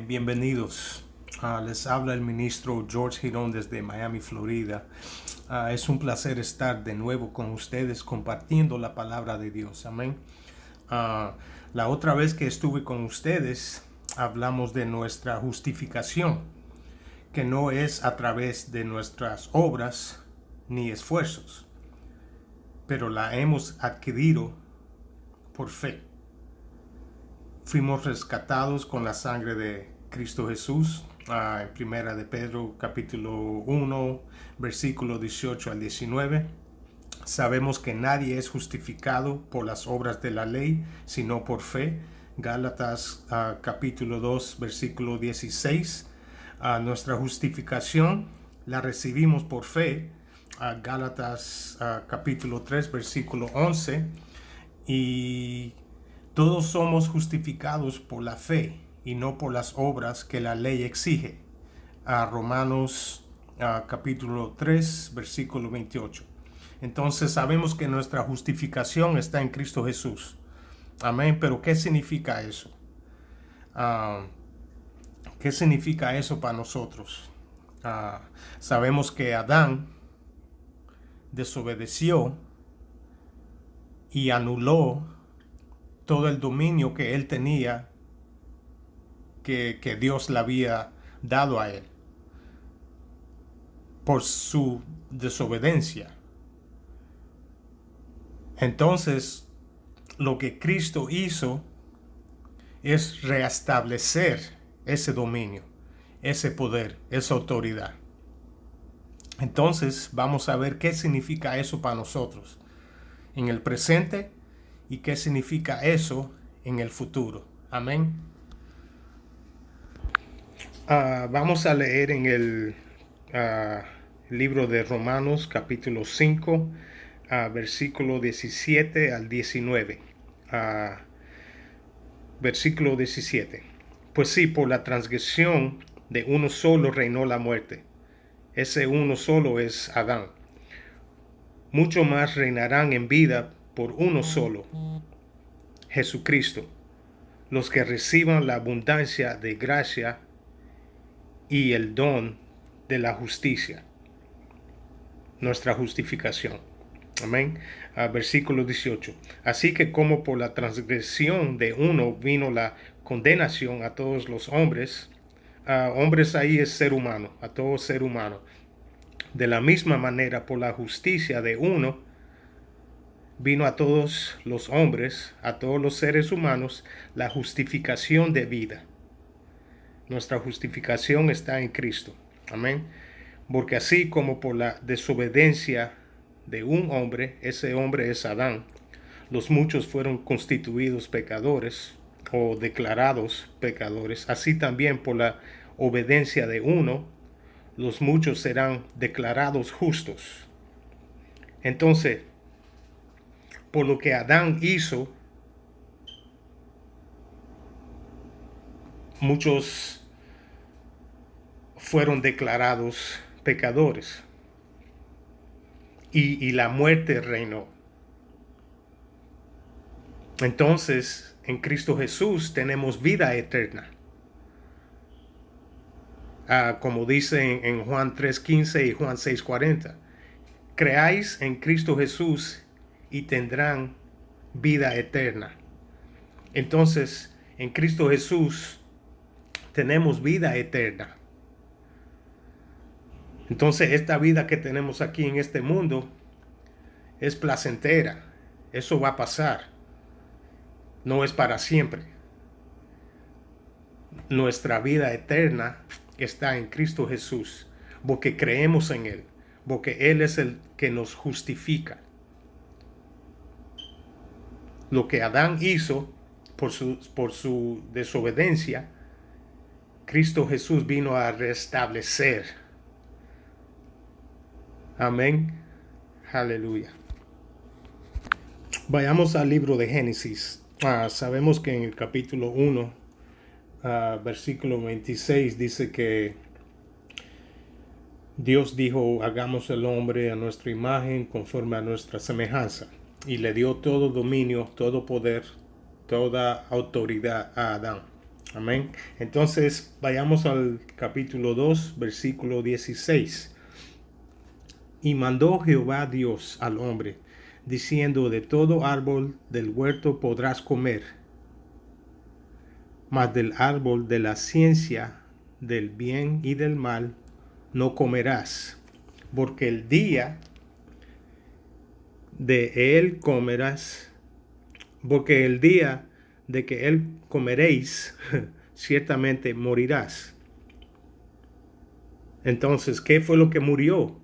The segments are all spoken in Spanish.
Bienvenidos. Les habla el ministro George Girón desde Miami, Florida. Es un placer estar de nuevo con ustedes compartiendo la palabra de Dios. Amén. La otra vez que estuve con ustedes hablamos de nuestra justificación, que no es a través de nuestras obras ni esfuerzos, pero la hemos adquirido por fe. Fuimos rescatados con la sangre de Cristo Jesús, en Primera de Pedro capítulo 1, versículo 18 al 19. Sabemos que nadie es justificado por las obras de la ley, sino por fe. Gálatas capítulo 2, versículo 16. Nuestra justificación la recibimos por fe. Gálatas capítulo 3, versículo 11. Y todos somos justificados por la fe y no por las obras que la ley exige. Romanos capítulo 3, versículo 28. Entonces sabemos que nuestra justificación está en Cristo Jesús. Amén. Pero ¿qué significa eso? ¿Qué significa eso para nosotros? Sabemos que Adán desobedeció y anuló todo el dominio que él tenía, que Dios le había dado a él, por su desobediencia. Entonces, lo que Cristo hizo es restablecer ese dominio, ese poder, esa autoridad. Entonces, vamos a ver qué significa eso para nosotros en el presente y qué significa eso en el futuro. Amén. Vamos a leer en el libro de Romanos capítulo 5, versículo 17 al 19. Versículo 17. Pues sí, por la transgresión de uno solo reinó la muerte. Ese uno solo es Adán. Mucho más reinarán en vida por uno solo, Jesucristo, los que reciban la abundancia de gracia y el don de la justicia, nuestra justificación. Amén. Versículo 18. Así que como por la transgresión de uno vino la condenación a todos los hombres, hombres ahí es ser humano, a todo ser humano. De la misma manera, por la justicia de uno, vino a todos los hombres, a todos los seres humanos, la justificación de vida. Nuestra justificación está en Cristo. Amén. Porque así como por la desobediencia de un hombre, ese hombre es Adán, los muchos fueron constituidos pecadores o declarados pecadores, así también por la obediencia de uno, los muchos serán declarados justos. Entonces, por lo que Adán hizo, muchos fueron declarados pecadores y la muerte reinó. Entonces, en Cristo Jesús tenemos vida eterna. Como dice en Juan 3:15 y Juan 6:40, creáis en Cristo Jesús y tendrán vida eterna. Entonces, en Cristo Jesús tenemos vida eterna. Entonces, esta vida que tenemos aquí en este mundo es placentera. Eso va a pasar. No es para siempre. Nuestra vida eterna está en Cristo Jesús, porque creemos en Él, porque Él es el que nos justifica. Lo que Adán hizo por su desobediencia, Cristo Jesús vino a restablecer. Amén. Aleluya. Vayamos al libro de Génesis. Sabemos que en el capítulo 1, versículo 26, dice que Dios dijo, hagamos el hombre a nuestra imagen, conforme a nuestra semejanza. Y le dio todo dominio, todo poder, toda autoridad a Adán. Amén. Entonces vayamos al capítulo 2, versículo 16. Y mandó Jehová Dios al hombre, diciendo: de todo árbol del huerto podrás comer, mas del árbol de la ciencia del bien y del mal no comerás, porque el día de él comerás, porque el día de que él comeréis, ciertamente morirás. Entonces, ¿qué fue lo que murió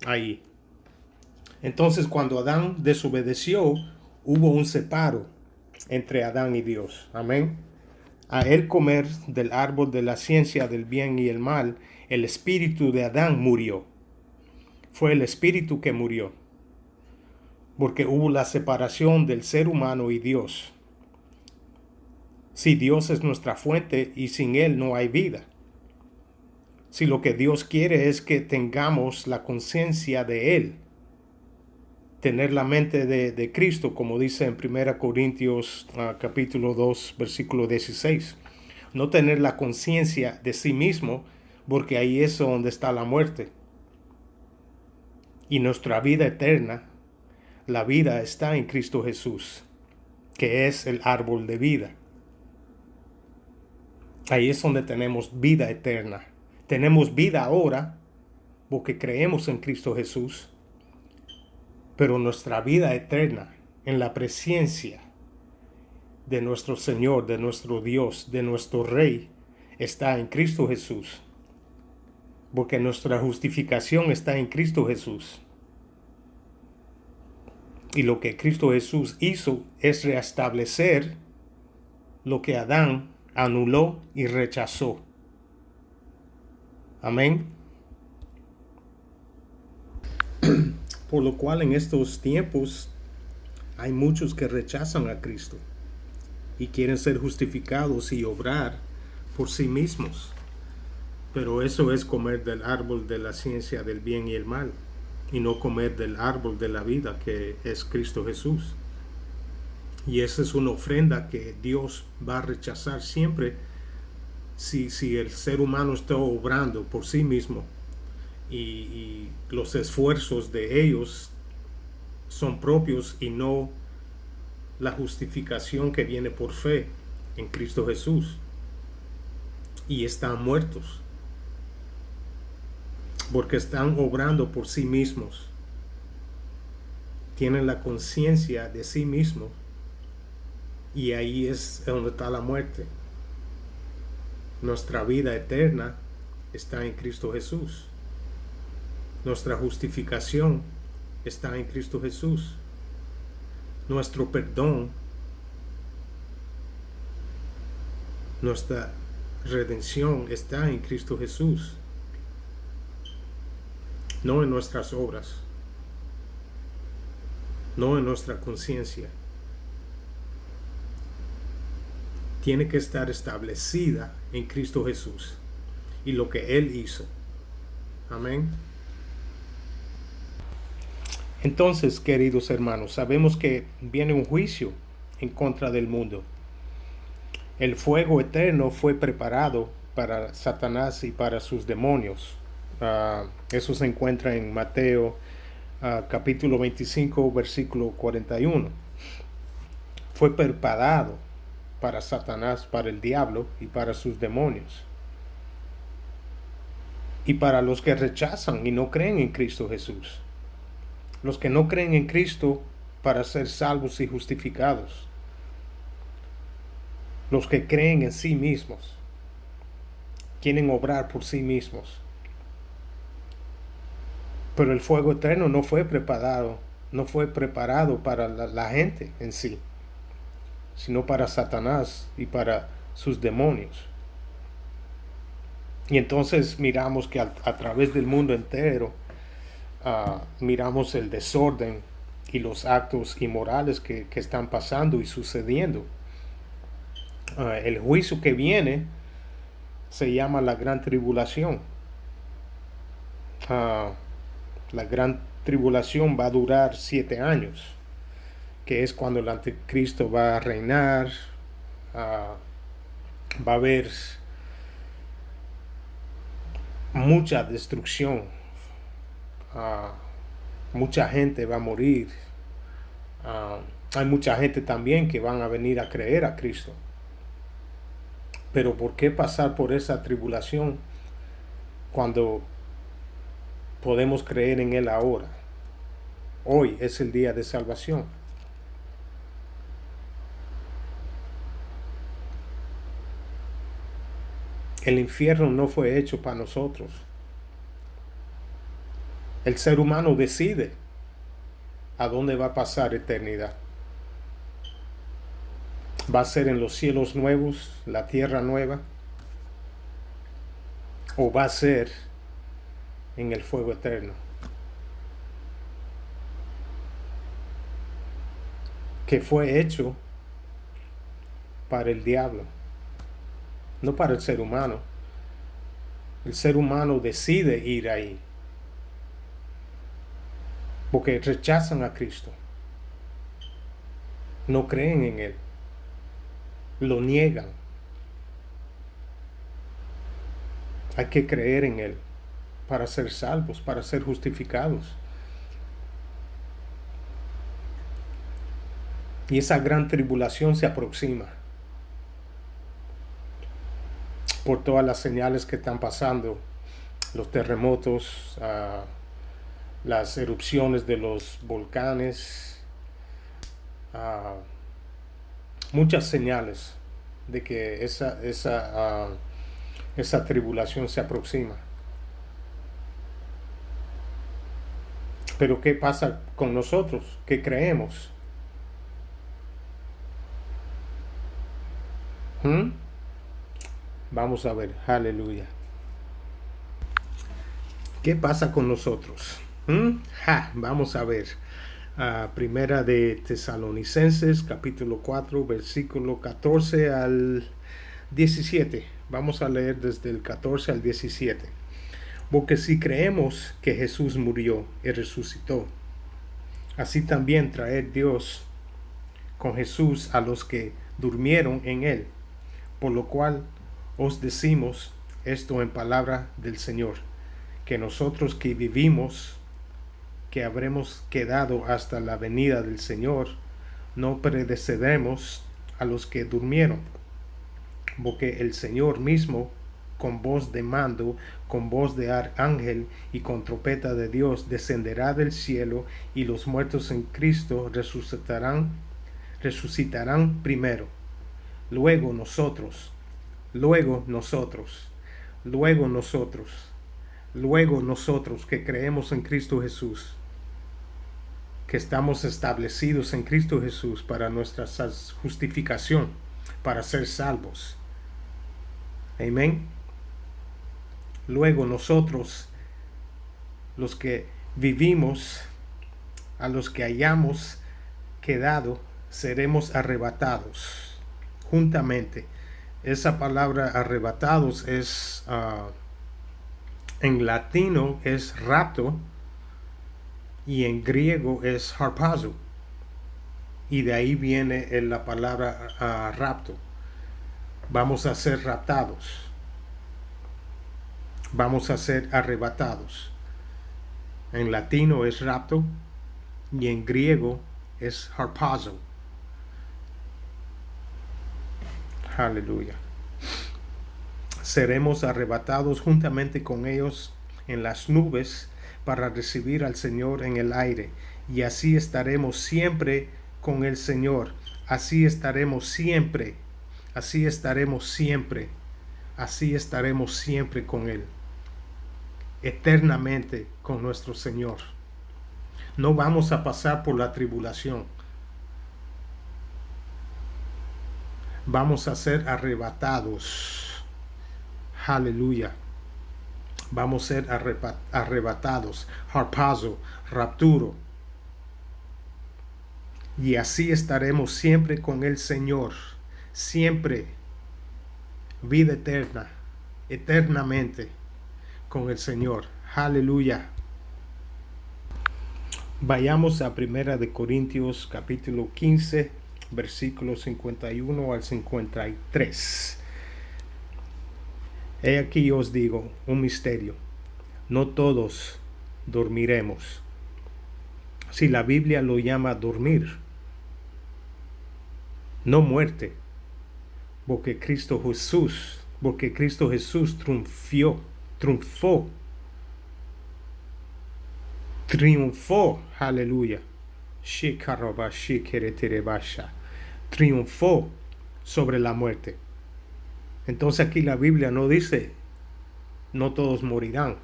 ahí? Entonces, cuando Adán desobedeció, hubo un separo entre Adán y Dios. Amén. A él comer del árbol de la ciencia del bien y el mal, el espíritu de Adán murió. Fue el espíritu que murió, porque hubo la separación del ser humano y Dios. Si Dios es nuestra fuente y sin Él no hay vida. Si lo que Dios quiere es que tengamos la conciencia de Él, tener la mente de Cristo, como dice en 1 Corintios capítulo 2, versículo 16. No tener la conciencia de sí mismo, porque ahí es donde está la muerte. Y nuestra vida eterna, la vida está en Cristo Jesús, que es el árbol de vida. Ahí es donde tenemos vida eterna. Tenemos vida ahora porque creemos en Cristo Jesús, pero nuestra vida eterna en la presencia de nuestro Señor, de nuestro Dios, de nuestro Rey, está en Cristo Jesús, porque nuestra justificación está en Cristo Jesús. Y lo que Cristo Jesús hizo es restablecer lo que Adán anuló y rechazó. Amén. Por lo cual en estos tiempos hay muchos que rechazan a Cristo y quieren ser justificados y obrar por sí mismos. Pero eso es comer del árbol de la ciencia del bien y el mal, y no comer del árbol de la vida, que es Cristo Jesús. Y esa es una ofrenda que Dios va a rechazar siempre si el ser humano está obrando por sí mismo y los esfuerzos de ellos son propios y no la justificación que viene por fe en Cristo Jesús. Y están muertos porque están obrando por sí mismos. Tienen la conciencia de sí mismos, y ahí es donde está la muerte. Nuestra vida eterna está en Cristo Jesús. Nuestra justificación está en Cristo Jesús. Nuestro perdón, nuestra redención está en Cristo Jesús, no en nuestras obras, no en nuestra conciencia. Tiene que estar establecida en Cristo Jesús y lo que Él hizo. Amén. Entonces, queridos hermanos, sabemos que viene un juicio en contra del mundo. El fuego eterno fue preparado para Satanás y para sus demonios. Eso se encuentra en Mateo capítulo 25, versículo 41. Fue preparado para Satanás, para el diablo y para sus demonios. Y para los que rechazan y no creen en Cristo Jesús. Los que no creen en Cristo para ser salvos y justificados. Los que creen en sí mismos. Quieren obrar por sí mismos. Pero el fuego eterno no fue preparado para la gente en sí, sino para Satanás y para sus demonios. Y entonces miramos que a través del mundo entero, miramos el desorden y los actos inmorales que están pasando y sucediendo. El juicio que viene se llama la gran tribulación. La gran tribulación va a durar 7 años, que es cuando el anticristo va a reinar Va a haber mucha destrucción. Ah, mucha gente va a morir. Hay mucha gente también que van a venir a creer a Cristo. Pero ¿por qué pasar por esa tribulación cuando podemos creer en Él ahora? Hoy es el día de salvación. El infierno no fue hecho para nosotros. El ser humano decide a dónde va a pasar eternidad. ¿Va a ser en los cielos nuevos, la tierra nueva? ¿O va a ser en el fuego eterno? Que fue hecho para el diablo, no para el ser humano. El ser humano decide ir ahí, porque rechazan a Cristo, no creen en Él, lo niegan. Hay que creer en Él para ser salvos, para ser justificados. Y esa gran tribulación se aproxima por todas las señales que están pasando, los terremotos, las erupciones de los volcanes, muchas señales de que esa tribulación se aproxima. Pero ¿qué pasa con nosotros que creemos? Vamos a ver, aleluya. ¿Qué pasa con nosotros? Vamos a ver. Primera de Tesalonicenses, capítulo 4, versículo 14 al 17. Vamos a leer desde el 14 al 17. Porque si creemos que Jesús murió y resucitó, así también traer Dios con Jesús a los que durmieron en él. Por lo cual os decimos esto en palabra del Señor, que nosotros que vivimos, que habremos quedado hasta la venida del Señor, no precederemos a los que durmieron, porque el Señor mismo, con voz de mando, con voz de arcángel y con trompeta de Dios, descenderá del cielo, y los muertos en Cristo resucitarán primero. Luego nosotros que creemos en Cristo Jesús, que estamos establecidos en Cristo Jesús para nuestra justificación, para ser salvos. Amén. Luego nosotros, los que vivimos, a los que hayamos quedado, seremos arrebatados juntamente. Esa palabra arrebatados es, en latino es rapto, y en griego es harpazo, y de ahí viene la palabra rapto. Vamos a ser raptados, vamos a ser arrebatados. En latino es rapto y en griego es harpazo. Aleluya. Seremos arrebatados juntamente con ellos en las nubes para recibir al Señor en el aire, y así estaremos siempre con el Señor. Así estaremos siempre con Él, eternamente con nuestro Señor. No vamos a pasar por la tribulación. Vamos a ser arrebatados. Aleluya. Vamos a ser arrebatados. Harpazo, rapturo. Y así estaremos siempre con el Señor. Siempre. Vida eterna. Eternamente con el Señor. Aleluya. Vayamos a 1 de Corintios capítulo 15, versículos 51 al 53. He aquí os digo un misterio. No todos dormiremos. Si la Biblia lo llama dormir, no muerte, porque Cristo Jesús triunfó, aleluya, triunfó sobre la muerte. Entonces aquí la Biblia no dice, no todos morirán,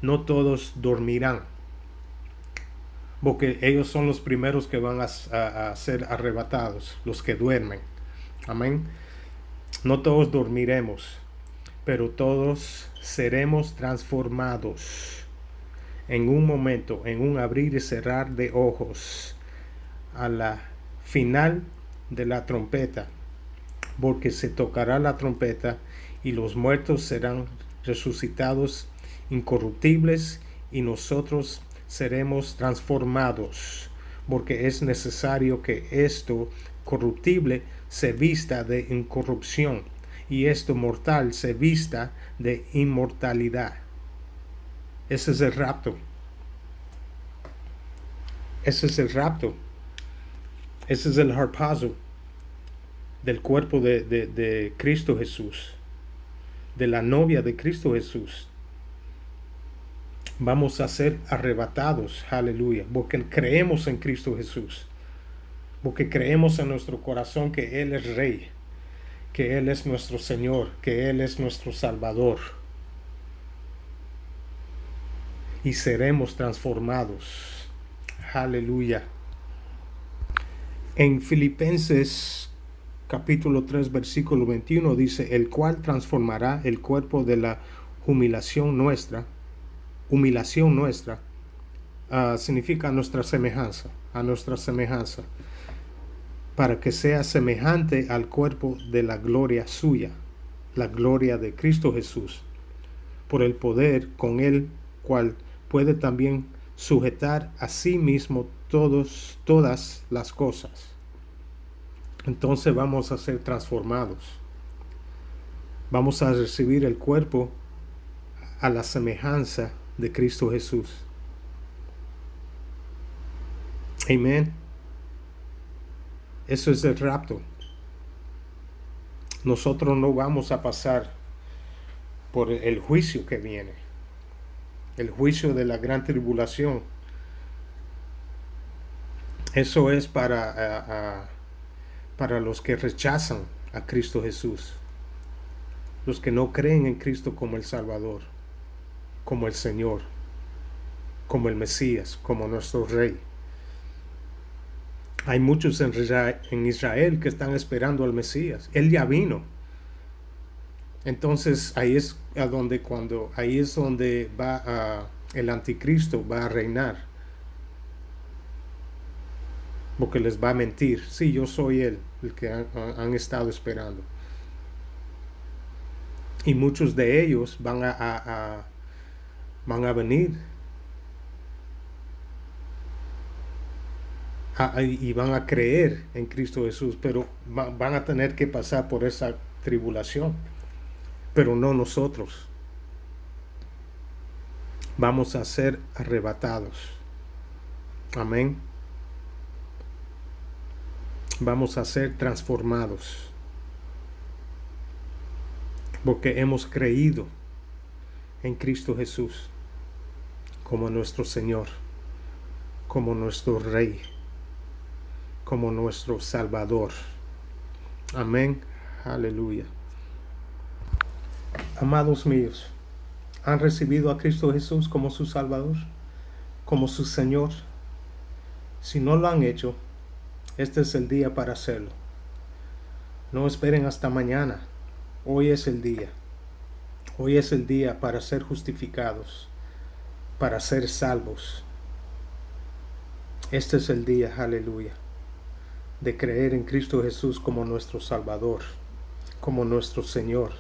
no todos dormirán, porque ellos son los primeros que van a ser arrebatados, los que duermen. Amén. No todos dormiremos, pero todos seremos transformados en un momento, en un abrir y cerrar de ojos, a la final de la trompeta, porque se tocará la trompeta y los muertos serán resucitados incorruptibles y nosotros seremos transformados, porque es necesario que esto corruptible se vista de incorrupción y esto mortal se vista de inmortalidad. Ese es el rapto. Ese es el rapto. Ese es el harpazo del cuerpo de Cristo Jesús, de la novia de Cristo Jesús. Vamos a ser arrebatados, aleluya, porque creemos en Cristo Jesús, porque creemos en nuestro corazón que Él es Rey, que Él es nuestro Señor, que Él es nuestro Salvador. Y seremos transformados, aleluya. En Filipenses capítulo 3 versículo 21 dice, el cual transformará el cuerpo de la humillación nuestra, significa a nuestra semejanza, para que sea semejante al cuerpo de la gloria suya, la gloria de Cristo Jesús, por el poder con el cual puede también sujetar a sí mismo todas las cosas. Entonces vamos a ser transformados. Vamos a recibir el cuerpo a la semejanza de Cristo Jesús. Amén. Eso es el rapto. Nosotros no vamos a pasar por el juicio que viene, el juicio de la gran tribulación. Eso es para los que rechazan a Cristo Jesús, los que no creen en Cristo como el Salvador, como el Señor, como el Mesías, como nuestro Rey. Hay muchos en Israel que están esperando al Mesías. Él ya vino. Entonces ahí es donde va el anticristo va a reinar, porque les va a mentir. Sí, yo soy él, el que han estado esperando. Y muchos de ellos van a venir y van a creer en Cristo Jesús, pero van a tener que pasar por esa tribulación, pero no nosotros. Vamos a ser arrebatados. Amén. Vamos a ser transformados, porque hemos creído en Cristo Jesús como nuestro Señor, como nuestro Rey, como nuestro Salvador. Amén. Aleluya. Amados míos, ¿han recibido a Cristo Jesús como su Salvador, como su Señor? Si no lo han hecho, este es el día para hacerlo. No esperen hasta mañana. Hoy es el día. Hoy es el día para ser justificados, para ser salvos. Este es el día, aleluya, de creer en Cristo Jesús como nuestro Salvador, como nuestro Señor,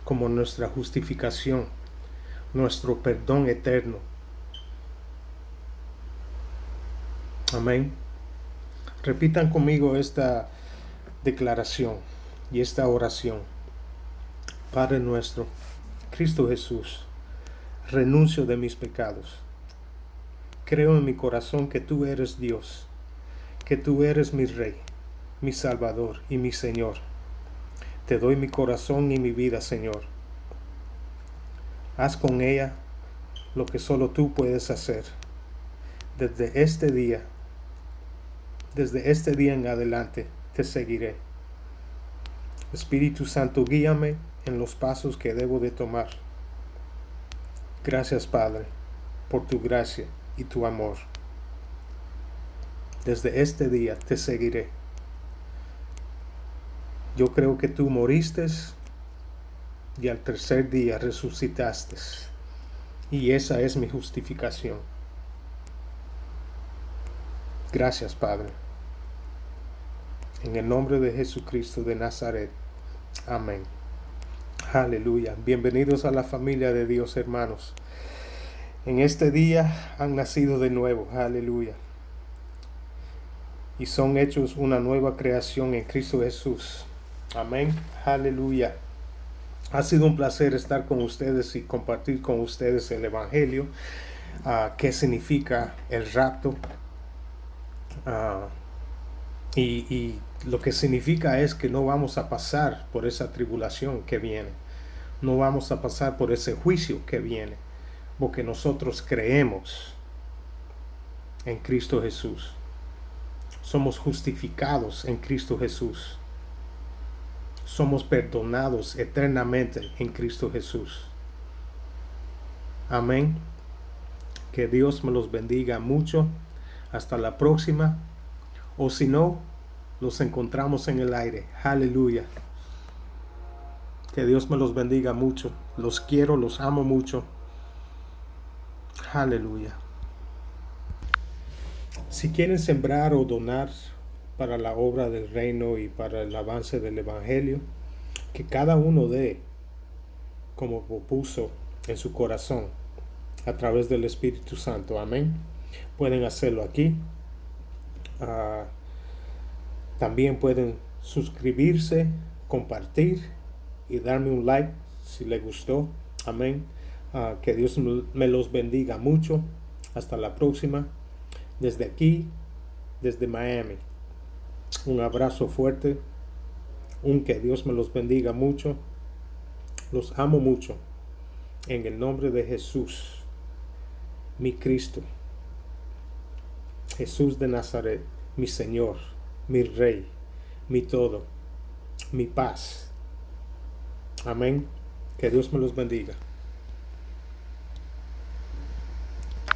como nuestra justificación, nuestro perdón eterno. Amén. Repitan conmigo esta declaración y esta oración. Padre nuestro Cristo Jesús, renuncio de mis pecados. Creo en mi corazón que tú eres Dios, que tú eres mi Rey, mi Salvador y mi Señor. Te doy mi corazón y mi vida, Señor. Haz con ella lo que solo tú puedes hacer. Desde este día en adelante, te seguiré. Espíritu Santo, guíame en los pasos que debo de tomar. Gracias, Padre, por tu gracia y tu amor. Desde este día te seguiré. Yo creo que tú moriste y al tercer día resucitaste. Y esa es mi justificación. Gracias, Padre. En el nombre de Jesucristo de Nazaret. Amén. Aleluya. Bienvenidos a la familia de Dios, hermanos. En este día han nacido de nuevo. Aleluya. Y son hechos una nueva creación en Cristo Jesús. Amén. Aleluya. Ha sido un placer estar con ustedes y compartir con ustedes el Evangelio. ¿Qué significa el rapto? Y lo que significa es que no vamos a pasar por esa tribulación que viene. No vamos a pasar por ese juicio que viene. Porque nosotros creemos en Cristo Jesús. Somos justificados en Cristo Jesús. Somos perdonados eternamente en Cristo Jesús. Amén. Que Dios me los bendiga mucho. Hasta la próxima. O si no, los encontramos en el aire. Aleluya. Que Dios me los bendiga mucho. Los quiero, los amo mucho. Aleluya. Si quieren sembrar o donar para la obra del reino y para el avance del Evangelio, que cada uno dé como puso en su corazón a través del Espíritu Santo. Amén. Pueden hacerlo aquí. También pueden suscribirse, compartir y darme un like si les gustó. Amén. Que Dios me los bendiga mucho. Hasta la próxima. Desde aquí, desde Miami. Un abrazo fuerte. Que Dios me los bendiga mucho. Los amo mucho. En el nombre de Jesús, mi Cristo. Jesús de Nazaret, mi Señor, mi Rey, mi todo, mi paz. Amén. Que Dios me los bendiga.